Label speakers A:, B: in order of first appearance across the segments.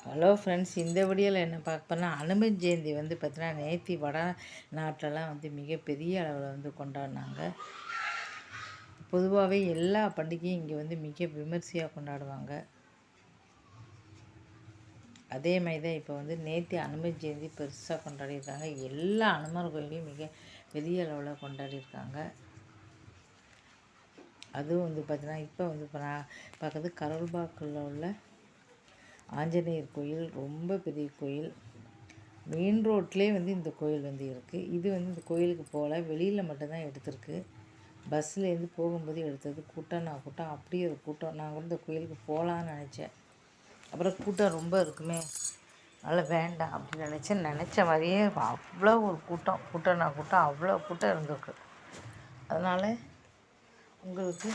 A: Hello friends, இந்த வீடியோவில் என்ன பார்க்க போனால் அனுமன் ஜெயந்தி வந்து பார்த்தீங்கன்னா நேற்று வட நாட்டிலலாம் வந்து மிகப்பெரிய அளவில் வந்து கொண்டாடினாங்க. பொதுவாகவே எல்லா பண்டிகையும் இங்கே வந்து மிக விமர்சையாக கொண்டாடுவாங்க. அதே மாதிரி தான் இப்போ வந்து நேற்று அனுமன் ஜெயந்தி பெருசாக கொண்டாடியிருக்காங்க. எல்லா அனுமர் கோயிலையும் மிக பெரிய அளவில் கொண்டாடியிருக்காங்க. அதுவும் வந்து பார்த்தீங்கன்னா இப்போ வந்து இப்போ நான் பார்க்குறது கரல்பாக்கில் உள்ள ஆஞ்சநேயர் கோயில், ரொம்ப பெரிய கோயில். மெயின் ரோட்லேயே வந்து இந்த கோயில் வந்து இருக்குது. இது வந்து இந்த கோயிலுக்கு போகல, வெளியில் மட்டும்தான் எடுத்திருக்கு. பஸ்ஸுலேருந்து போகும்போது எடுத்தது. கூட்டம் அப்படியே ஒரு கூட்டம். நான் கூட இந்த கோயிலுக்கு போகலான்னு நினச்சேன். அப்புறம் கூட்டம் ரொம்ப இருக்குமே, அதனால் வேண்டாம் அப்படின்னு நினச்ச மாதிரியே அவ்வளோ ஒரு கூட்டம் அவ்வளோ கூட்டம் இருந்திருக்கு. அதனால் உங்களுக்கு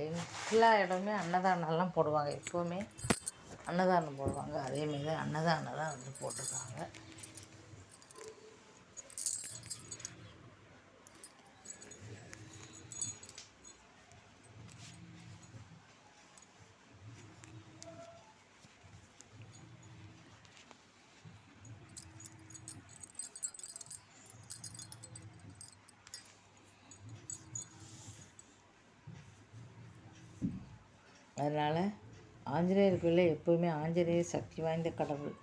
A: எல்லா இடமே அன்னதானம்லாம் போடுவாங்க. எப்போவுமே அன்னதானம் போடுவாங்க. அதேமாரி தான் அன்னதானம் தான் வந்து போட்டிருக்காங்க. அதனால் ஆஞ்சநேயர் கோயிலில் எப்போவுமே ஆஞ்சநேயர் சக்தி வாய்ந்த கடவுள்.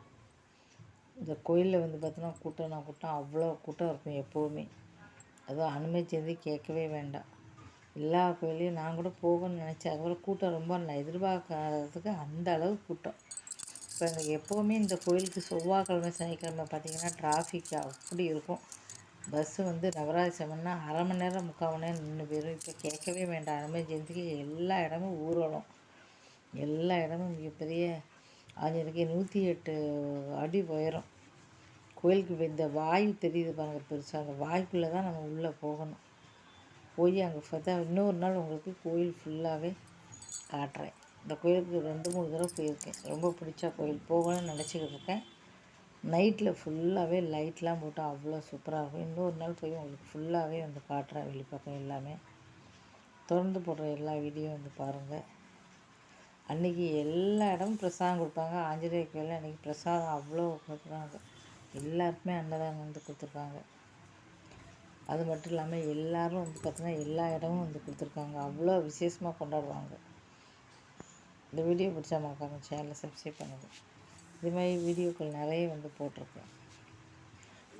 A: இந்த கோயிலில் வந்து பார்த்தோன்னா கூட்டம் அவ்வளோ கூட்டம் இருக்கும் எப்போவுமே. அதுவும் அனுமன் ஜெயந்தி கேட்கவே வேண்டாம். எல்லா கோயிலையும் நான் கூட போகணும்னு நினச்சேன். அதுக்கப்புறம் கூட்டம் ரொம்ப நான் எதிர்பார்க்காததுக்கு அந்த அளவு கூட்டம். இப்போ எனக்கு எப்போவுமே இந்த கோயிலுக்கு செவ்வாய்க்கிழமை சனிக்கிழமை பார்த்திங்கன்னா டிராஃபிக் அப்படி இருக்கும். பஸ்ஸு வந்து நவராஜ் செவன்னா அரை மணி நேரம் 3/4 மணி நேரம் நின்று போயிடும். இப்போ கேட்கவே வேண்டாம். அனுமன் ஜெயந்திக்கு எல்லா இடமும் ஊர்வலம், எல்லா இடமும் மிகப்பெரிய ஆஞ்சநேயருக்கு 108 அடி உயரம். கோயிலுக்கு இந்த வாயு தெரியுது பாருங்கள் பெருசாக, அந்த வாய்க்குள்ளே தான் நம்ம உள்ளே போகணும். போய் அங்கே பார்த்தா இன்னொரு நாள் உங்களுக்கு கோயில் ஃபுல்லாகவே காட்டுறேன். இந்த கோயிலுக்கு 2-3 தடவை போயிருக்கேன். ரொம்ப பிடிச்ச கோயில், போகணும்னு நினச்சிக்கிட்டு இருக்கேன். நைட்டில் ஃபுல்லாகவே லைட்லாம் போட்டு அவ்வளோ சூப்பராக இருக்கும். இன்னொரு நாள் போய் உங்களுக்கு ஃபுல்லாகவே வந்து காட்டுறேன். வெளிப்பக்கம் எல்லாமே தொடர்ந்து போடுற எல்லா வீடியோ வந்து பாருங்கள். அன்றைக்கி எல்லா இடமும் பிரசாதம் கொடுப்பாங்க. ஆஞ்சநேயர் கோயிலில் அன்றைக்கி பிரசாதம் அவ்வளோ கொடுக்குறாங்க. எல்லாருக்குமே அன்னதானம் வந்து கொடுத்துருக்காங்க. அது மட்டும் இல்லாமல் எல்லோரும் வந்து பார்த்திங்கன்னா எல்லா இடமும் வந்து கொடுத்துருக்காங்க. அவ்வளோ விசேஷமாக கொண்டாடுவாங்க. இந்த வீடியோ பிடிச்சா மறக்காம சேனலை சப்ஸ்கிரைப் பண்ணுங்கள். இது மாதிரி வீடியோக்கள் நிறைய வந்து போட்டிருக்கேன்.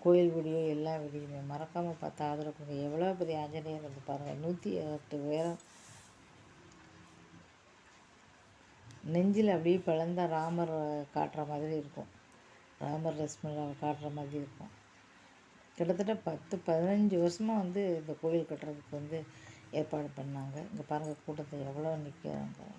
A: கோயில் வீடியோ எல்லா வீடியோவுமே மறக்காமல் பார்த்து ஆதரவு கொடுங்க. எவ்வளோ பெரிய ஆஞ்சநேயர் வந்து பாருங்கள், 108 உயரம். நெஞ்சில் அப்படியே பிளந்த ராமர் காட்டுற மாதிரி இருக்கும். ராமர் லட்சுமணரை காட்டுற மாதிரி இருக்கும். கிட்டத்தட்ட 10-15 வருஷமாக வந்து இந்த கோயில் கட்டுறதுக்கு வந்து ஏற்பாடு பண்ணாங்க. இங்கே பாருங்கள் கூட்டத்தை எவ்வளோ நிற்கிறாங்க.